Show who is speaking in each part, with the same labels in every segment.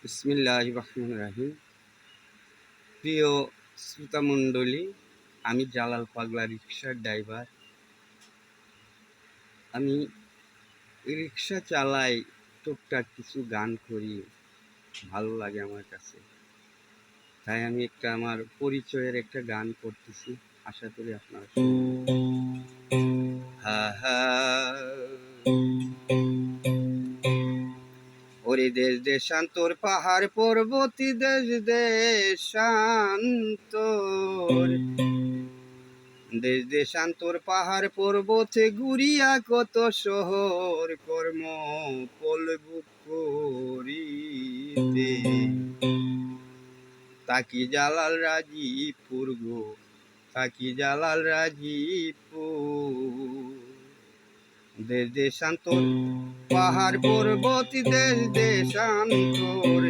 Speaker 1: বিসমিল্লাহির রহমানির রহিম। প্রিয় শ্রোতামণ্ডলী, আমি জালাল পাগলা রিক্সার ড্রাইভার। আমি রিক্সা চালাই, টুকটাক কিছু গান করি, ভালো লাগে আমার কাছে। তাই আমি আমার পরিচয়ের একটা গান করতেছি, আশা করি আপনারা শুনবেন। হা হা ওরে দেশ দেশান্তর পাহাড় পর্বতী দেশ দেশান্তর, দেশ দেশান্তর পাহাড় পর্বতে ঘুরিয়া কত শহর কর্ম পলবুক করিতে, তাকি জালাল রাজীবপুর গো, তাকি জালাল রাজীবপুর। দেশ দেশান্তর পাহাড় পর্বত, দেশ দেশান্তর,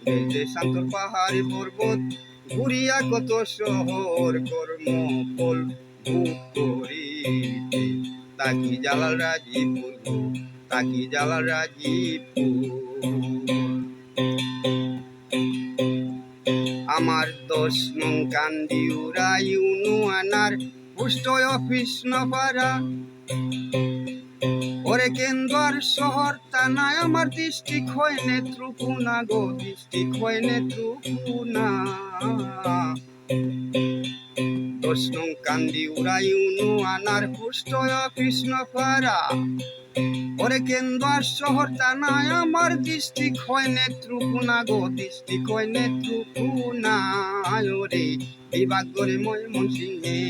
Speaker 1: দেশ দেশান্তর পাহাড় পর্বত ঘুরিয়া কত শহর কর্ম ফল ভোগ করিতে, তাকি জালাল রাজীবপুর গো, তাকি জালাল রাজীবপুর। আমার 10 নং কান্দিউরা ইউনিয়নের পোস্ট অফিস নপাড়া, ওরে কেন্দ্র শহর থানায় আমার ডিস্ট্রিক্ট হয় নেত্রকোনা গো, ডিস্ট্রিক্ট হয় নেত্রকোনা। 10 নং কান্দিউরা ইউনিয়নের পোস্ট অফিস নপাড়া, ওরে কেন্দ্র শহর থানায় আমার ডিস্ট্রিক্ট হয় নেত্রকোনা গো, ডিস্ট্রিক্ট হয় নেত্রকোনা। ওরে বিভাগ করে ময়মনসিংহে,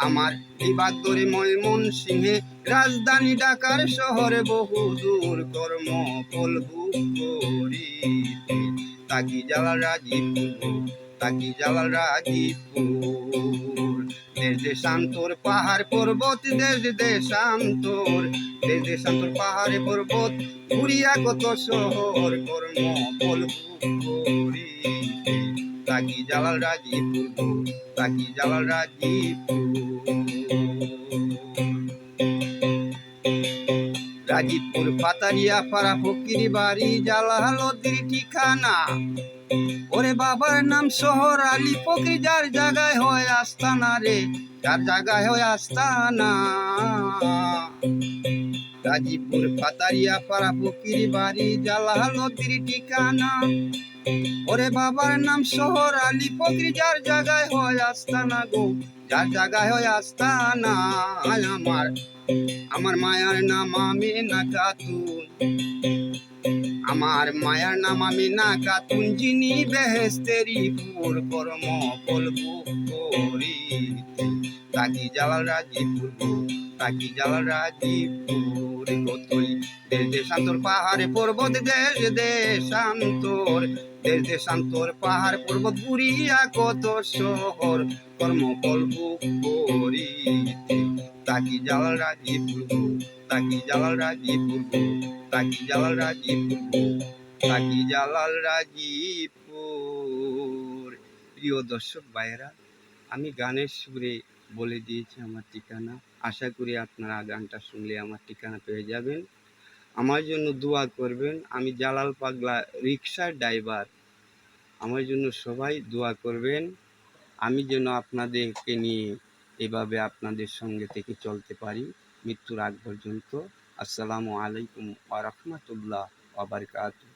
Speaker 1: আমার বিভাগ করে ময়মনসিংহে, রাজধানী ঢাকার শহরে বহু দূর কর্ম ফলবু করিতে, তাকি জালাল রাজীবপুর, তাকি জালাল রাজীবপুর। দেশ দেশান্তর পাহাড় পর্বত, দেশ দেশান্তর, দেশ দেশান্তর পাহাড়ে পর্বত ঘুরিয়া কত শহর কর্ম ফলবু করিতে, তাকি জালাল রাজীবপুর, তাকি জালাল রাজীবপুর। রাজীবপুর পাতারিয়া পাড়া ফকির বাড়ি জালালদের ঠিকানা, ওরে বাবার নাম শহর আলী ফকির, যার জায়গায় হয় আস্তানা রে, যার জায়গায় হয় আস্তানা। রাজীবপুর পাতারিয়া পাড়া ফকির বাড়ি জালালদের ঠিকানা, ওরে বাবার নাম শহর আলী ফকির, যার জায়গায় হয় আস্তানা গো, যার জায়গায় হয় আস্তানা। আমার মায়ার নাম আমিনা খাতুন, আমার মায়ার নাম আমিনা খাতুন, যিনি বেহেশতেরি ফুল কর্ম ফলবু করিতে, তাকি জালাল রাজীবপুর গো, তাকি জালাল রাজীবপুর। কতই দেশ দেশান্তর পাহাড়ে পর্বত, দেশ দেশান্তর, দেশ দেশান্তর পাহাড় পর্বত ঘুরিয়া কত শহর কর্ম ফলবু করিতে, তাকি জালাল রাজীবপুর গো, তাকি জালাল রাজীবপুর গো, তাকি জালাল রাজীবপুর গো, তাকি জালাল রাজীবপুর। প্রিয় দর্শক ভাইয়েরা, আমি গানের সুরে বলে দিয়েছি আমার ঠিকানা। আশা করি আপনারা গানটা শুনলে আমার ঠিকানা পেয়ে যাবেন। আমার জন্য দোয়া করবেন। আমি জালাল পাগলা রিক্সার ড্রাইভার, আমার জন্য সবাই দোয়া করবেন। আমি যেন আপনাদেরকে নিয়ে এভাবে আপনাদের সঙ্গে থেকে চলতে পারি মৃত্যুর আগ পর্যন্ত। আসসালামু আলাইকুম ওয়া রাহমাতুল্লাহ ওয়া বারাকাতুহু।